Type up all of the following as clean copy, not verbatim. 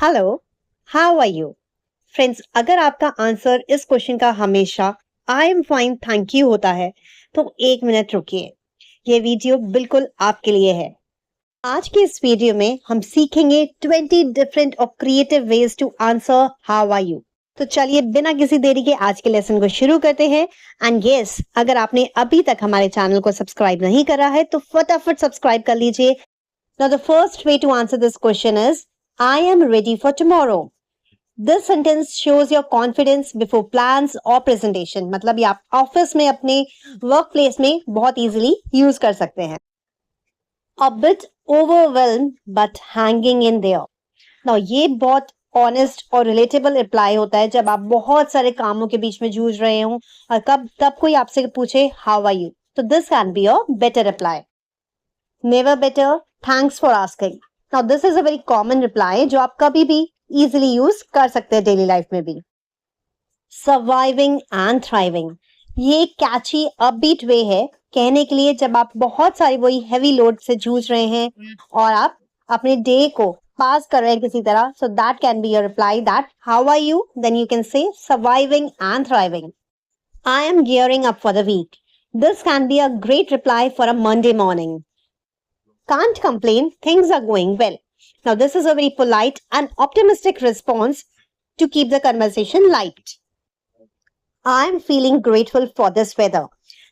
Hello, how are you? Friends, अगर आपका answer इस क्वेश्चन का हमेशा I am fine thank you होता है, तो 1 मिनट रुकिए। ये वीडियो बिल्कुल आपके लिए है। आज के इस वीडियो में हम सीखेंगे 20 डिफरेंट और creative ways to answer how are you. तो चलिए बिना किसी देरी के आज के लेसन को शुरू करते हैं। एंड यस, अगर आपने अभी तक हमारे चैनल को सब्सक्राइब नहीं करा है तो फटाफट सब्सक्राइब कर लीजिए। Now the first way to answer this question is I am ready for tomorrow. This sentence shows your confidence before plans or presentation. मतलब ये आप ऑफिस में अपने वर्क प्लेस में बहुत इजीली यूज कर सकते हैं। A bit overwhelmed but hanging in there. Now ये बहुत ऑनेस्ट और रिलेटेबल रिप्लाई होता है जब आप बहुत सारे कामों के बीच में जूझ रहे हो और तब कोई आपसे पूछे हाउ आर यू, तो this can be a better reply. Never better, thanks for asking. Now this is a very common reply जो आप कभी भी इजीली यूज कर सकते हैं डेली लाइफ में भी। सर्वाइविंग एंड थ्राइविंग, ये कैची अपबीट वे है कहने के लिए जब आप बहुत सारी वही हैवी लोड से जूझ रहे हैं और आप अपने डे को पास कर रहे हैं किसी तरह, so that can be your reply that how are you, then you can say surviving and thriving. I am gearing up for the week, this can be a great reply for a Monday morning. Can't complain, things are going well. Now, this is a very polite and optimistic response to keep the conversation light. I'm feeling grateful for this weather.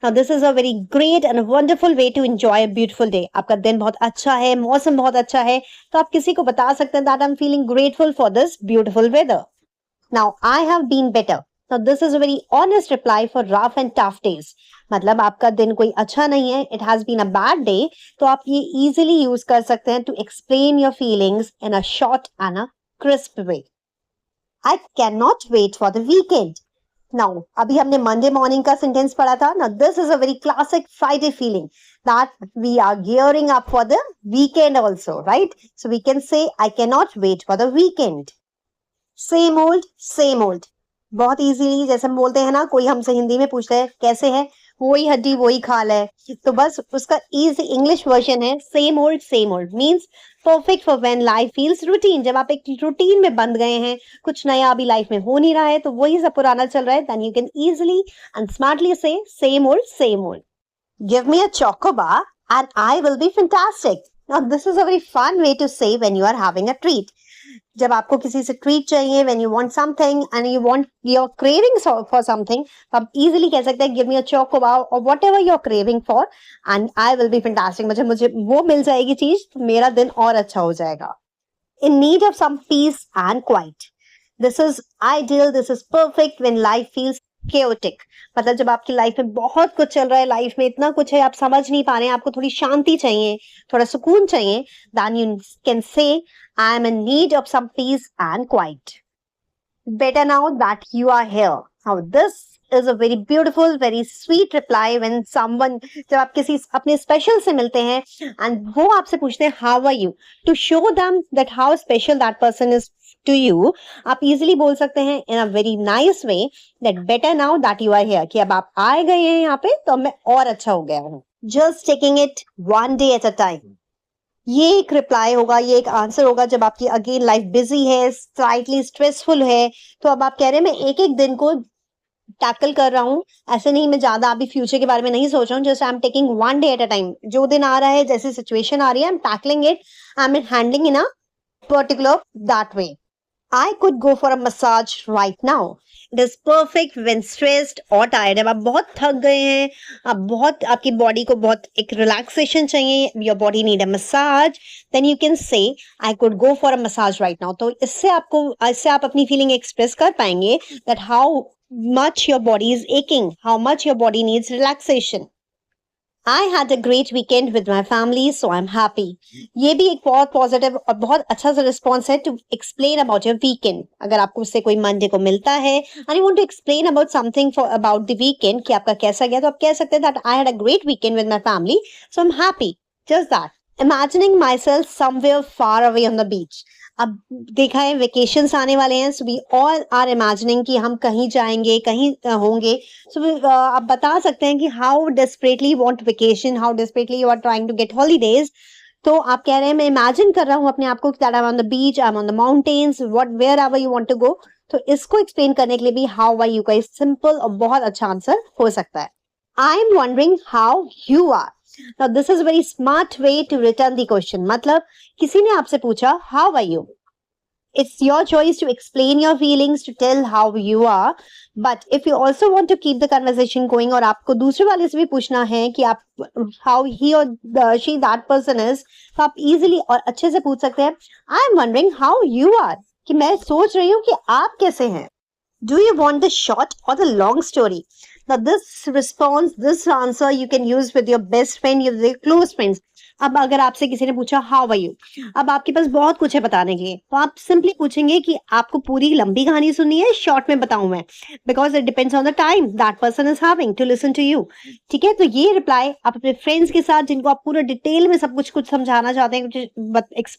Now, this is a very great and a wonderful way to enjoy a beautiful day. आपका दिन बहुत अच्छा है, मौसम बहुत अच्छा है, तो आप किसी को बता सकते हैं that I'm feeling grateful for this beautiful weather. Now, I have been better. Now, this is a very honest reply for rough and tough days. मतलब आपका दिन कोई अच्छा नहीं है, it has been a bad day, तो आप ये easily use कर सकते हैं to explain your feelings in a short and a crisp way. I cannot wait for the weekend. Now, अभी हमने Monday morning का sentence पढ़ा था. Now, this is a very classic Friday feeling that we are gearing up for the weekend also, right? So, we can say, I cannot wait for the weekend. Same old same old, बहुत easily जैसे हम बोलते हैं ना, कोई हमसे हिंदी में पूछता है कैसे है, वही हड्डी वही खाल है, तो बस उसका इजी इंग्लिश वर्जन है same old means perfect for when life feels routine. जब आप एक रूटीन में बंध गए हैं, कुछ नया अभी लाइफ में हो नहीं रहा है, तो वही सब पुराना चल रहा है, then you can easily and smartly say same old. Give me a chocobar and I will be fantastic. Now this is a very fun way to say when you are having a treat. जब आपको किसी से treat चाहिए, when you want something and you want your craving for something, तो आप इजीली कह सकते हैं गिव मी अ चोकोबार और whatever you are craving for and I will be fantastic. मुझे वो मिल जाएगी चीज तो मेरा दिन और अच्छा हो जाएगा। In need of some peace and quiet, this is ideal, this is perfect when life feels chaotic। मतलब जब आपकी लाइफ में बहुत कुछ चल रहा है, लाइफ में इतना कुछ है आप समझ नहीं पा रहे हैं, आपको थोड़ी शांति चाहिए, थोड़ा सुकून चाहिए, then you can say I am in need of some peace and quiet. Better now that you are here. Now this is a very beautiful, very sweet reply when someone, जब आप किसी अपने स्पेशल से मिलते हैं and वो आपसे पूछते हैं how are you, to show them that how special that person is to you, आप इजीली बोल सकते हैं in a very nice way that better now that you are here, कि अब आप आए गए हैं यहाँ पे तो मैं और अच्छा हो गया हूँ। Just taking it one day at a time. ये एक रिप्लाई होगा, ये एक आंसर होगा जब आपकी अगेन लाइफ बिजी है, स्लाइटली स्ट्रेसफुल है, तो अब आप कह रहे हैं मैं एक एक दिन को टैकल कर रहा हूँ, ऐसे नहीं मैं ज्यादा अभी फ्यूचर के बारे में नहीं सोच रहा हूँ, just I am taking one day at a time. जो दिन आ रहा है, जैसी सिचुएशन आ रही है, I M tackling it, I am handling in a particular that way. I could go for a massage right now. It is perfect when stressed or tired. अब आप बहुत थक गए हैं, आप बहुत आपकी बॉडी को बहुत एक रिलैक्सेशन चाहिए, your body need a massage, then you can say I could go for a massage right now. तो इससे आप अपनी फीलिंग एक्सप्रेस कर पाएंगे that how much your body is aching, how much your body needs relaxation. I had a great weekend with my family, so I'm happy. ये भी एक बहुत पॉजिटिव और बहुत अच्छा सा रिस्पॉन्स है to explain about your weekend. अगर आपको उससे कोई मंडे को मिलता है and you want to explain about something for about the weekend कि आपका कैसा गया, तो आप कह सकते हैं that I had a great weekend with my family, so I am happy. Just that. Imagining myself somewhere far away on the beach. अब देखा है वेकेशंस आने वाले हैं, so we all are imagining कि हम कहीं जाएंगे, कहीं होंगे, सो आप बता सकते हैं कि how desperately you want vacation, how desperately you are trying to get holidays, तो आप कह रहे हैं मैं इमेजिन कर रहा हूँ अपने आप को that I am on the beach, I am on the mountains, what wherever you want to go. तो इसको एक्सप्लेन करने के लिए भी हाउ आर यू का सिंपल और बहुत अच्छा आंसर हो सकता है। I am wondering how you are. Now this is very smart way to return the question. मतलब किसी ने आपसे पूछा how are you, it's your choice to explain your feelings, to tell how you are, but if you also want to keep the conversation going और आपको दूसरे वाले से भी पूछना है कि आप how he or she that person is, तो आप easily और अच्छे से पूछ सकते हैं I am wondering how you are, कि मैं सोच रही हूँ कि आप कैसे हैं। Do you want the short or the long story? Now this response, this answer you can use with your best friend, your close friends. अब अगर आपसे किसी ने पूछा हाउ आर यू, अब आपके पास बहुत कुछ है बताने के लिए, तो आप सिंपली पूछेंगे कि आपको पूरी लंबी कहानी सुननी है, शॉर्ट में बताऊं मैं, because it depends on the time that person is having to listen to you. ठीक है, तो ये रिप्लाई आप अपने फ्रेंड्स के साथ जिनको आप पूरा डिटेल में सब कुछ समझाना चाहते हैं, कुछ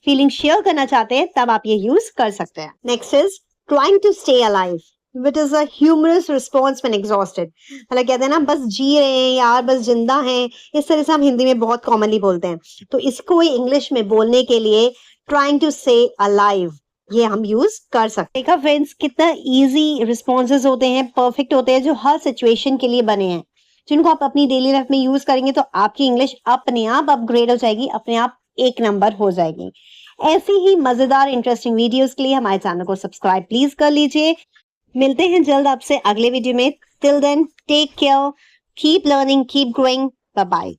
फीलिंग शेयर करना चाहते हैं, तब आप ये यूज कर सकते हैं। Next is trying to stay alive, which is a humorous response when exhausted। मतलब कहते हैं ना बस जी रहे हैं यार, बस जिंदा हैं, इस तरह से हम हिंदी में बहुत कॉमनली बोलते हैं। तो इसको इंग्लिश में बोलने के लिए trying to stay alive ये हम यूज कर सकते हैं। देखा फ्रेंड्स कितना इजी रिस्पॉन्सेज होते हैं, परफेक्ट होते हैं, जो हर सिचुएशन के लिए बने हैं, जिनको आप अपनी डेली लाइफ में यूज करेंगे तो आपकी इंग्लिश अपने आप अपग्रेड हो जाएगी, अपने आप एक नंबर हो जाएगी। ऐसी ही मजेदार इंटरेस्टिंग वीडियोस के लिए हमारे चैनल को सब्सक्राइब प्लीज कर लीजिए। मिलते हैं जल्द आपसे अगले वीडियो में। Till then take care, keep learning, keep growing, bye bye.